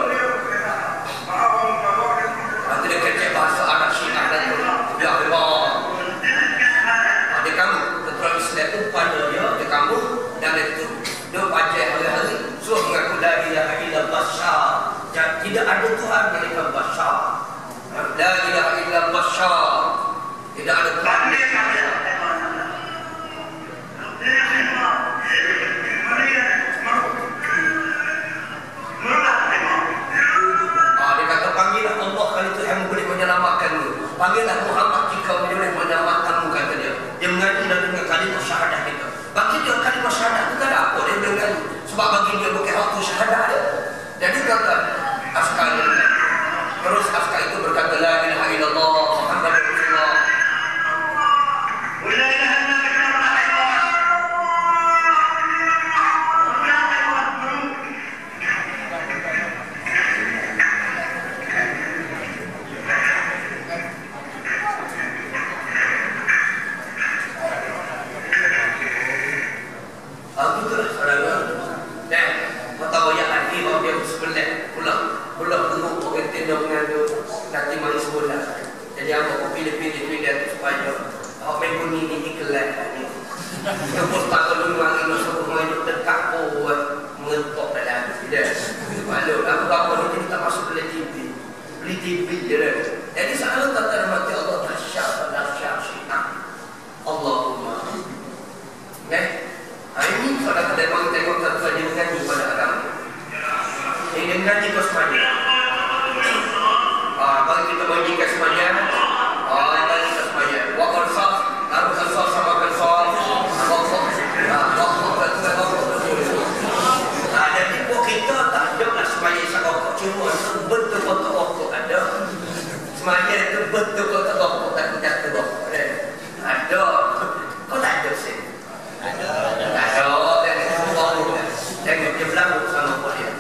Nanti dia kecek bahasa anak Syiah dan dia hebat. Dia kamu tentera Islam itu pada dia kamu dan itu dia baca hari-hari suruh mengaku la ilaha illa Bashar. Tidak ada Tuhan melainkan Bashar. La ilaha illa Bashar. Tidak ada Tuhan. Dia kata panggillah Allah kalau itu yang boleh menyelamatkanmu. Panggillah Muhammad jika boleh menyelamatkanmu, kata dia. Dia mengaji dengan kalimah syahadah kita. Bagi dia kalimah syahadah itu tak ada apa dia mengaji. Sebab bagi dia bukan waktu syahadah dia. Jadi kata askar terus askar itu berkata la ilaha illallah Muhammad Rasulullah. Jadi apa pilih-pilih dia supaya main bunyi ni iklan ni. Terus tak perlu lagi masuk main dekat mengetok dalam dia. Malu apa ni kita masuk beli TV dia. Jadi selalu kata mati Allah dahsyat Syiah. Allahumma. Ini saudara kita bagi tengok satu saja mengaji pada agama. Ini mengaji ke semuanya. Bagi kita bagi ke semuanya. betul kau tak rokok tak jatuh rokok. Ada. Kau tak ada sih. Ada. Jangan dia berlaku sama kau dia.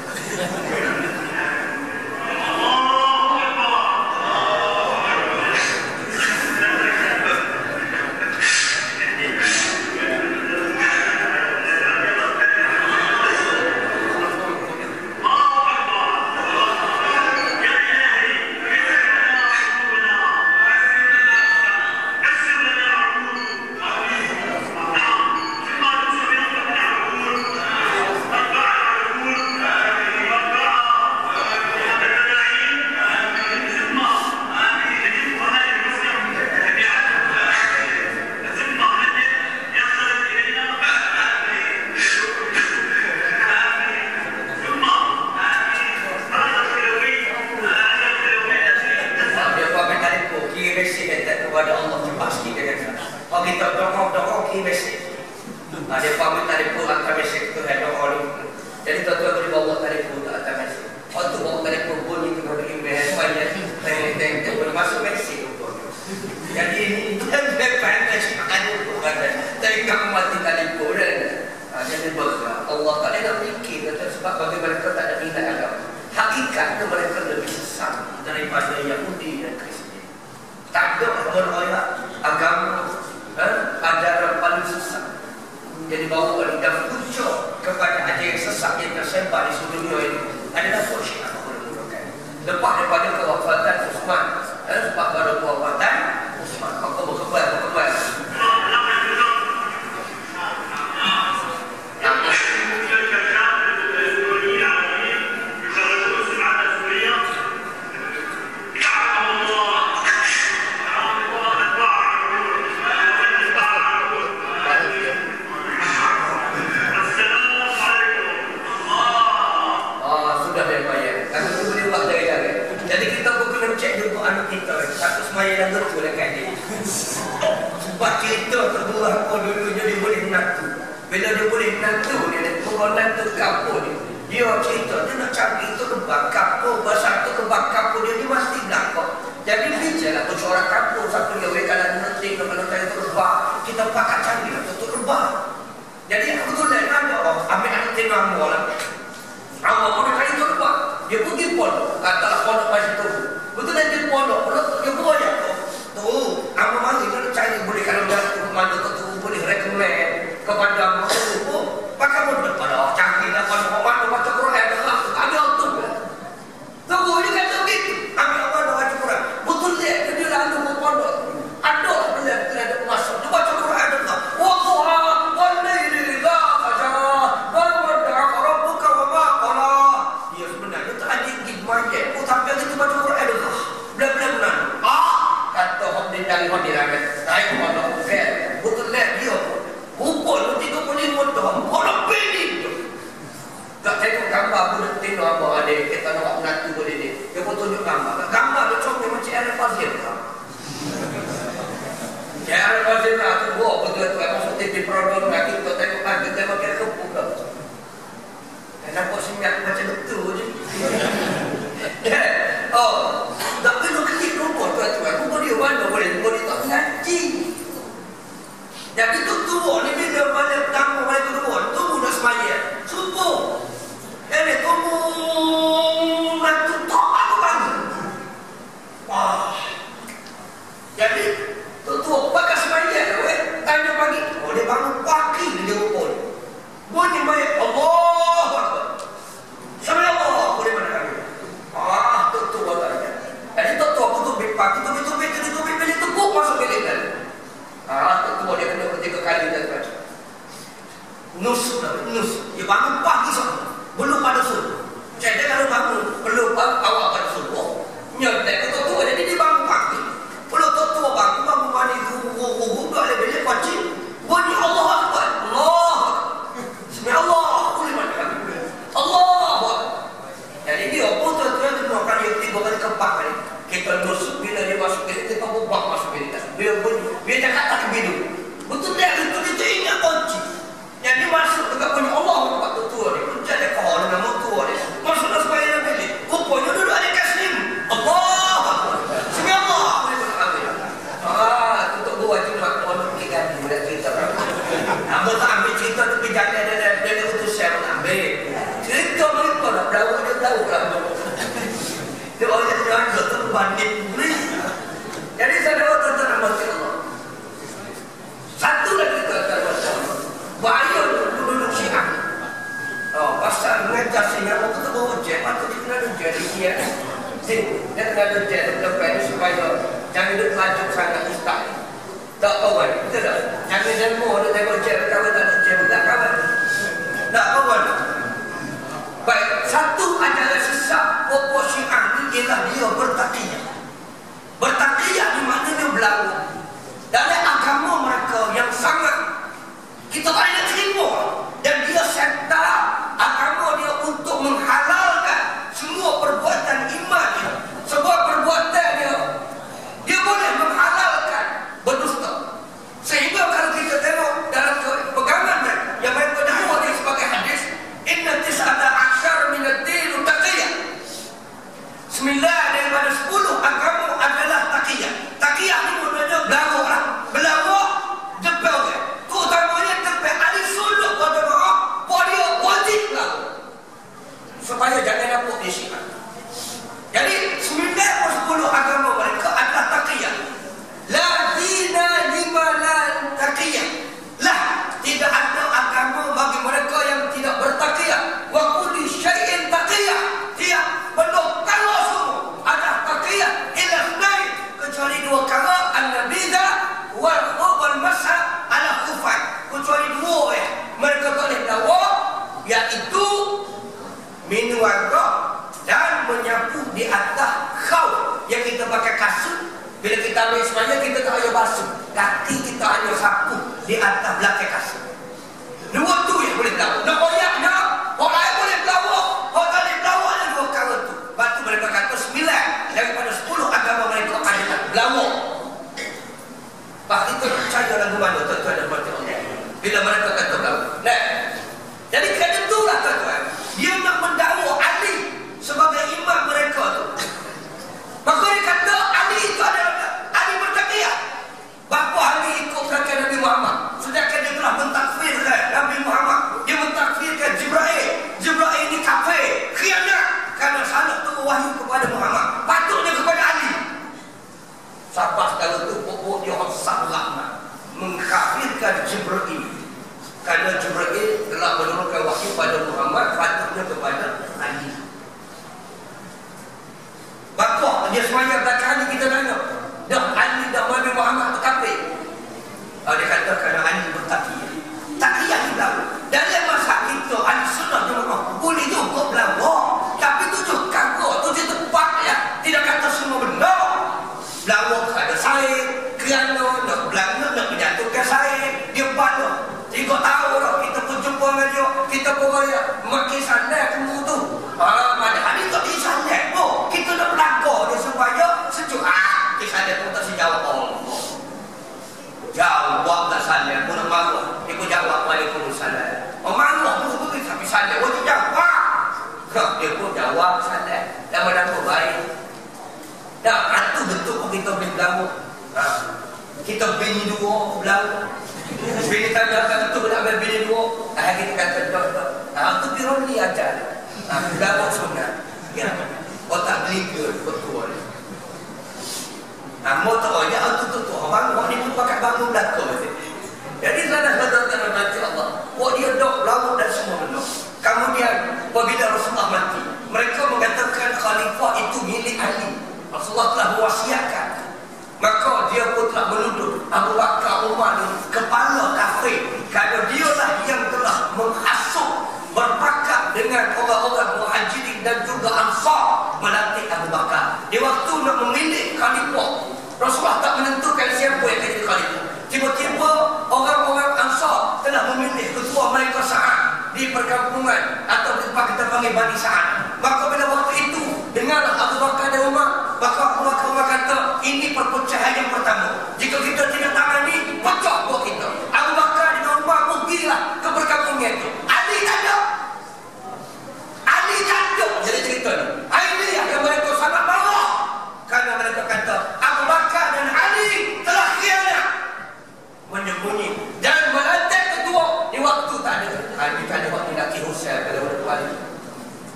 Tak kawan, betul tak? Jangan demo, dia tengok cik kawan tak cik, tak kawan. Tak kawan. Baik, satu adalah sesat pokok Syiah ni ialah dia bertaqiyah. Bertaqiyah di mana dia berlaku. Dalam agama mereka yang sangat kita tak boleh terima, dan dia serta agama dia untuk menghalalkan semua perbuatan iman dia. Sebuah perbuatan dia boleh menghalalkan berdusta. Sehingga kalau kita tengok dalam pegangan yang mereka dakwa dia sebagai hadis, inna tis'ata asyar min ad-din taqiyah. 9 daripada 10 agama adalah taqiyah. Taqiyah ni maknanya berlaku lah. Berlaku jebel dia. Terutamanya tempat ahli suluk pada maaf, dia wajib berlaku. Supaya jangan nampak dia syiah. Jadi 9 per 10 agama mereka adalah taqiyah. La dina lima la taqiyah. Lah, tidak ada agama bagi mereka yang tidak bertaqiyah. Wa kulli syai'in taqiyah. Dia penuh kalau semua ada taqiyah illa naik kecuali 2 perkara, an-nabiza wal masah ala khufan. Kecuali 2 mereka tak boleh dakwah, iaitu minum arak dan menyapu di atas khauf yang kita pakai kasut. Bila kita ambil semuanya, kita tak payah basuh, kaki kita hanya sapu di atas belakang kasut. 2 tu yang boleh berlaku. Nak koyak nak, orang lain boleh berlaku, orang tak boleh berlaku ada 2 perkara tu. Lepas tu mereka kata 9 daripada 10 agama mereka adalah berlaku. Pak kita percaya lagu mana tuan-tuan dan puan-puan bila mereka kata berlaku. Nah, jadi kerana itulah tuan-tuan, dia nak mendakwa Ali sebagai imam mereka tu. Maka dia kata Ali itu adalah Ali bertaqiyah. Bapa Ali ikut belakang Nabi Muhammad, sedangkan dia telah mentakfirkan Nabi Muhammad. Dia mentakfirkan Jibril. Jibril ini kafir, khianat, kerana salah turun wahyu kepada Muhammad, patutnya kepada Ali. Sahabat kalau tu pokok dia orang salah mengkafirkan Jibril, kerana Jibril telah menurunkan wahyu pada Muhammad, patutnya kepada Ali. Bapa dia semuanya belakang Ali, kita tanya dah Ali dah Nabi Muhammad kafir. Dia kata kerana Ali bertaqiyah. Taqiyah ni berlaku. Dalam masa kita ahli sunnah jemaah boleh juga berlaku, tapi tujuh kagak, tujuh tepat ya. Tidak kata semua benar. Berlaku ada saya kerana nak berlaku, nak menjatuhkan saya, dia bala. 3 tahun dah kita pun jumpa dengan dia, kita pun raya makin sandai kamu tu. Padahal dia tak disandai pun. Kita nak berlaku dia supaya sejuk. Disandai pun tak sejawab Allah. Jawab tak sandai pun nak marah. Dia pun jawab Waalaikumsalam. Marah pun seperti tapi sandai wajib jawab. Dia pun jawab sandai. Lama-lama baik. Dah, itu betul kita boleh berlaku. Kita bini 2 berlaku. Bini tanya kan tu nak ambil bini 2. Kita kata tak. Tu pironi ajar. Berlaku sunat. Otak liga betul. Motornya tu orang ni pun pakai bangun belakang. Jadi saudara-saudara mati Allah, dia dok laut dan semua benda. Kemudian apabila Rasulullah mati, mereka mengatakan khalifah itu milik Ali. Rasulullah telah mewasiatkan. Maka dia pun telah menuduh Abu Bakar Umar kepala kafir, kerana dialah yang telah menghasut, berpakat dengan orang-orang Muhajirin dan juga Ansar melantik Abu Bakar. Di waktu nak memilih khalifah, Rasulullah tak menentukan siapa yang jadi khalifah. Tiba-tiba orang-orang Ansar telah memilih ketua mereka Sa'ad di perkampungan atau tempat kita panggil Bani Sa'ad. Maka pada waktu itu dengarlah Abu Bakar dan Umar. Maka Abu Bakar Umar kata ini perpecahan yang pertama. Jika kita tidak tangani, pecah buat kita. Abu Bakar dan Umar pergilah ke perkampungan itu. Ali tak ada. Jadi cerita ni. Ini yang mereka sangat marah. Kerana mereka kata Abu Bakar dan Ali telah khianat, menyembunyi dan melantik ketua di waktu tak ada. Ali tak ada waktu nak kihusai pada waktu Ali.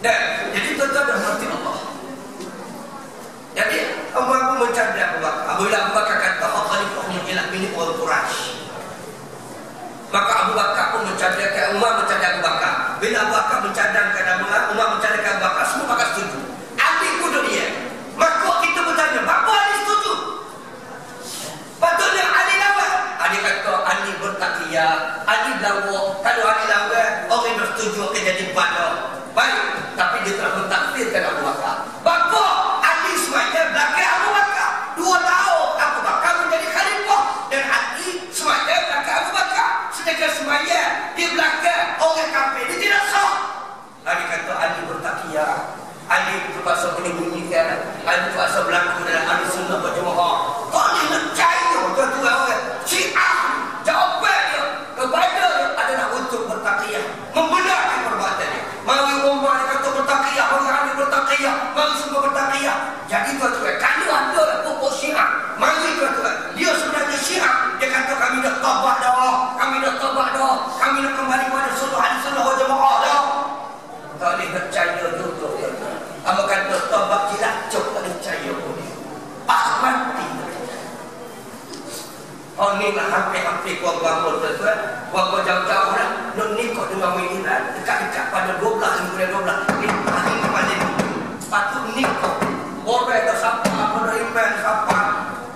Dan jadi tuan-tuan dan hati Allah. Jadi Umar pun mencari Abu Bakar. Apabila Abu Bakar kata khalifahnya ialah milik orang Quraisy, maka Abu Bakar pun mencadangkan Umar, mencadang Abu Bakar. Bila Abu Bakar mencadangkan Umar mencadangkan Abu Bakar, semua bakal setuju. Ali pun dia. Maka kita bertanya, bapa Ali setuju? Patutnya Ali lawan. lawa. Kalau ahli lawa, orang bersetuju akan jadi pada. Baik, tapi dia telah mentakfirkan Abu Bakar. Bapa Ali semaya belakang Abu Bakar. 2 tahun Abu Bakar menjadi khalifah dan Ali semaya belakang Abu Bakar. Sedangkan semaya di belakang orang kafir, dia tidak sah. Ali kata Ali bertakiyah. Ali terpaksa menyembunyikan. Ali terpaksa berlaku dalam ahli sunnah wal jamaah. Tak boleh percaya tuan-tuan orang Syiah. Jawapan dia kepada dia adalah untuk bertakiyah, membenarkan perbuatan dia. Mari Umar dia kata bertakiyah, mari Ali bertakiyah, mari semua bertakiyah. Jadi tuan-tuan, kalau ada pokok Syiah, mari tuan-tuan, dia sebenarnya Syiah. Dia kata kami dah taubat dah, kami dah taubat dah, kami nak kembali kepada sunnah ahli sunnah wal jamaah dah. Tak boleh percaya juga tuan-tuan. Apa kata taubat dilacuk, tak boleh percaya pun. Pas mati. Oh ni lah hampir-hampir kuang-kuang tuan-tuan. Kuang-kuang jauh-jauh lah. Nak nikah dengan Medina. Dekat-dekat pada 12 hingga 12. Ni hari kemarin. Patut nikah. Orang dah sapa, penerimaan sapa.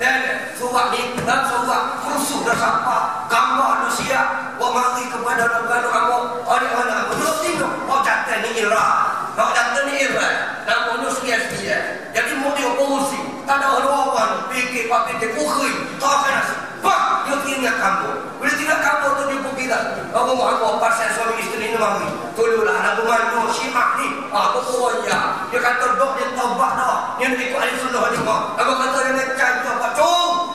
Dan surat nikah, surat khusus dah sapa. Gambar dah siap. Wah mari kepada negara kamu. Adik-adik aku. Nak tengok. Oh jatuh ni Iran. Nak jatuh ni Iran. Namanya sekian-sekian. Jadi mau dia oposisi. Tak ada orang-orang. Fikir-fikir. Ukhui. Tak akan nasi. Pak, dia tinggal kampung. Bila tinggal kampung tu dia pergi dah. Apa pasal suami isteri ni mami. Tolonglah nak memandu Syiah ni. Apa pokoknya. Dia kata dok dia taubat dah. Dia nak ikut ahli sunnah ni mak. Apa kata dia nak cari tu apa tu?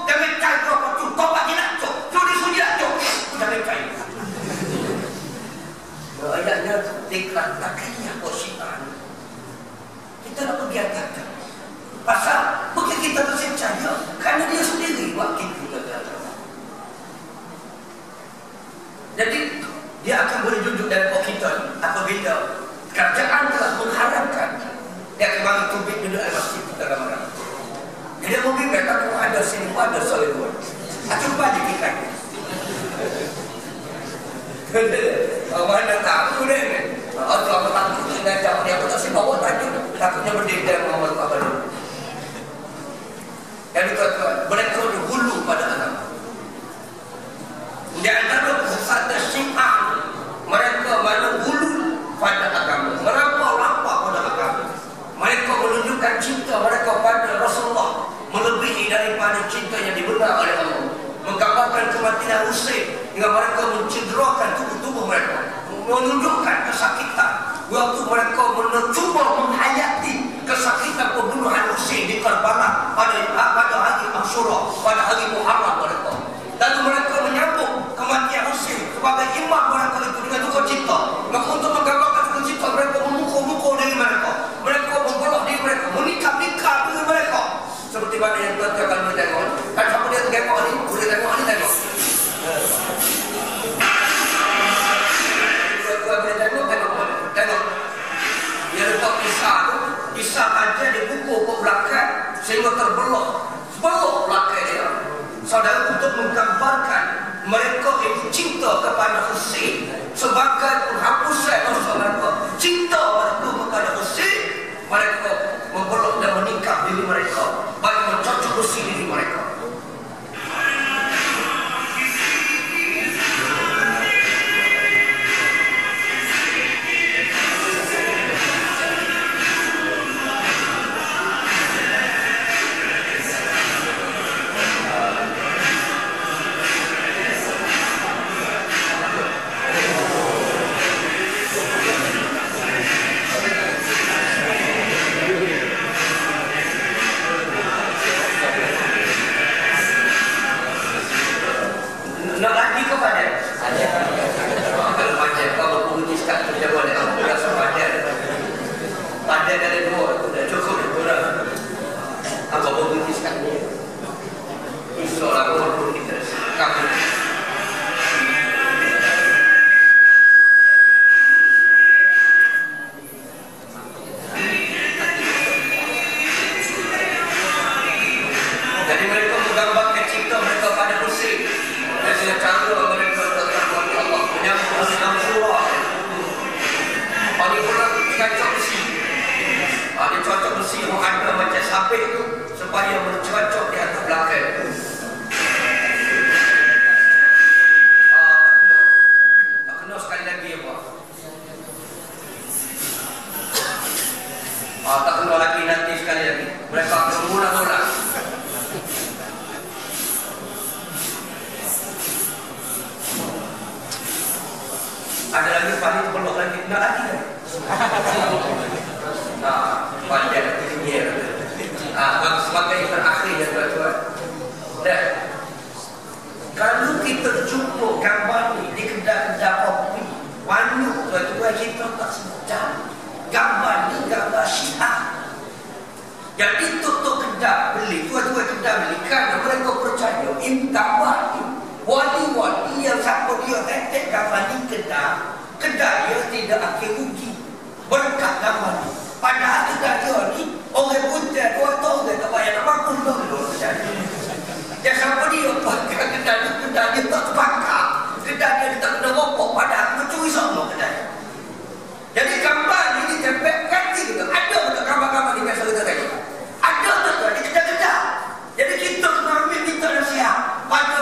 Dia nak cari tu apa tu? Taubat dia nak tu. Sudi nak tu. Dia nak cari. Ayatnya tikrat takiyah kau Syiah ni. Kita nak pergi atas. Pasal bukan kita percaya kerana dia sendiri buat kita. Jadi dia akan boleh duduk dalam pokok kita apabila kerajaan telah mengharapkan dia akan bagi tubik duduk dalam masjid kita ramai-ramai. Dia mungkin kata ada sini ada selalu. Cuba dikikat. Mana tahu deh. Atau apa takut dengan jawab dia tak sih bawa tadi takutnya berdiri Muhammad Abdul. Jadi tuan-tuan, mereka dihulu pada agama. Di antara pusat Syiah, mereka mana hulu pada agama, merampau-rampau pada agama. Mereka menunjukkan cinta mereka pada Rasulullah melebihi daripada cinta yang dibenar oleh Allah. Menggambarkan kematian Husain hingga mereka mencederakan tubuh-tubuh mereka, menunjukkan kesakitan waktu mereka mencuba menghayati kesakitan pembunuhan Husain di Karbala pada hari Ashura, pada hari Muharram mereka. Lalu mereka menyambung kematian Husain sebagai imam mereka itu dengan duka cita. Maka untuk menggambarkan duka cita, mereka memukul-mukul diri mereka. Mereka membelah diri mereka, menikah-nikah diri mereka. Seperti mana yang tuan-tuan akan boleh tengok. Kan siapa dia tengok ni? Boleh tengok ni, tengok. Tuan-tuan boleh tengok, tengok. Dia letak pisah tu, pisah aja dipukul ke belakang sehingga terbelah. Sebelah belakang dia. Saudara, untuk menggambarkan mereka itu cinta kepada Husain sebagai penghapusan dosa mereka. Cinta mereka kepada Husain, mereka membelah dan menikah diri mereka, bagi mencocok besi diri mereka. Nak lagi ke padan? Kalau padan, kalau bunyi sekat tu dia boleh. Aku rasa padan. Padan ada 2, dah cukup dah kurang. Apa bunyi sekat ni? InsyaAllah walaupun kita kamu. Jadi mereka menggambarkan cinta mereka pada Husain. Dan dengan cara mereka tetap Allah menyambut Ashura. Ini pula cocok besi. Dia cocok besi yang ada macam sabit tu supaya mencocok di atas belakang. Ada lagi paling peluk lagi, nak lagi kan? Panjang nanti dunia. Sebagai yang terakhir ya tuan-tuan. Dan kalau kita jumpa gambar ni di kedai-kedai kopi, mana tuan-tuan kita tak sedar. Gambar ni gambar Syiah. Jadi tutup kedai beli, tuan-tuan kedai beli kerana mereka percaya ini gambar ni wali-wali yang siapa dia tetek gambar ni kedai dia tidak akan rugi berkat gambar ni. Padahal kedai dia ni orang buta 2 tahun dia tak payah nak bangun dulu. Yang siapa dia pakai kedai dia tak terbakar, kedai dia tak kena rokok, padahal mencuri semua kedai. Jadi gambar ni ditempel ganti kita. Ada betul gambar-gambar di biasa kita tadi. Ada betul di kedai-kedai. Jadi kita kena ambil kita nasihat pada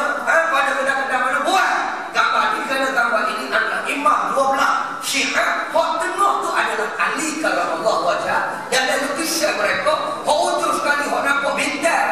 kedai-kedai mana buat gambar ni, kerana gambar ini adalah imam 12 syiah. Hak tengah tu adalah Ali kalam Allah wajah. Yang ada lukisan mereka, hak ujung sekali hak nampak bintang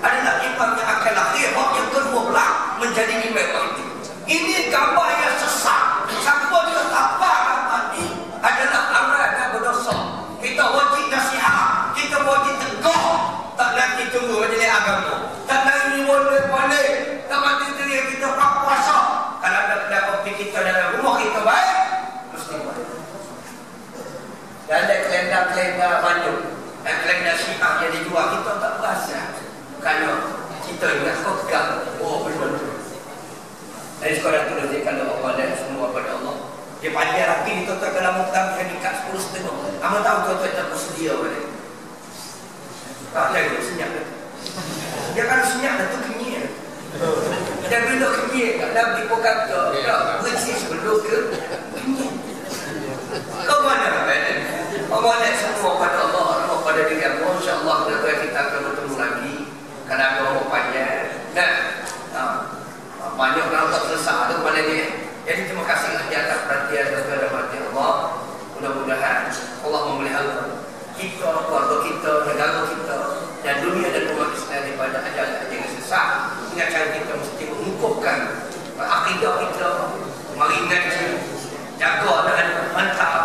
adalah imam yang akan lahir. Hak yang ke-12 menjadi imam itu. Ini gambar yang sesat. Siapa dia apa gambar ni adalah orang yang berdosa. Kita wajib nasihat, kita wajib tegur. Tak nanti tunggu majlis agama, tak nanti boleh-boleh, tak nanti kita puasa. Kalau ada kedai kopi kita dalam rumah kita baik, mesti baik. Dan ada kelenda-kelenda Bandung dan kelenda Syiah yang dijual, kita tak berasa kerana kita ingat pegang. Oh betul. Dari sekolah tu dia kalau Allah dan semua pada Allah. Dia panjang rapi ni tuan-tuan kalau mutam yang ikat 10.5. Kamu tahu tuan-tuan tak bersedia balik. Tak lagi senyap tu. Dia kalau senyap tu kenyir. Dan bila kenyir kat Nabi pun kata, tak bersih sebelum ke kenyir. Kau mana balik? Kau mana semua pada Allah, Allah pada diri Allah. InsyaAllah kita akan bertemu lagi. Kerana agama panjang. Dan banyak orang tak selesai tu kepada dia. Jadi terima kasih di atas perhatian dan rahmat Allah. Mudah-mudahan Allah memelihara kita, keluarga kita, negara kita dan dunia dan umat Islam daripada ajaran-ajaran yang sesat. Ingatkan kita mesti mengukuhkan akidah kita, mari ngaji, jaga dan mantap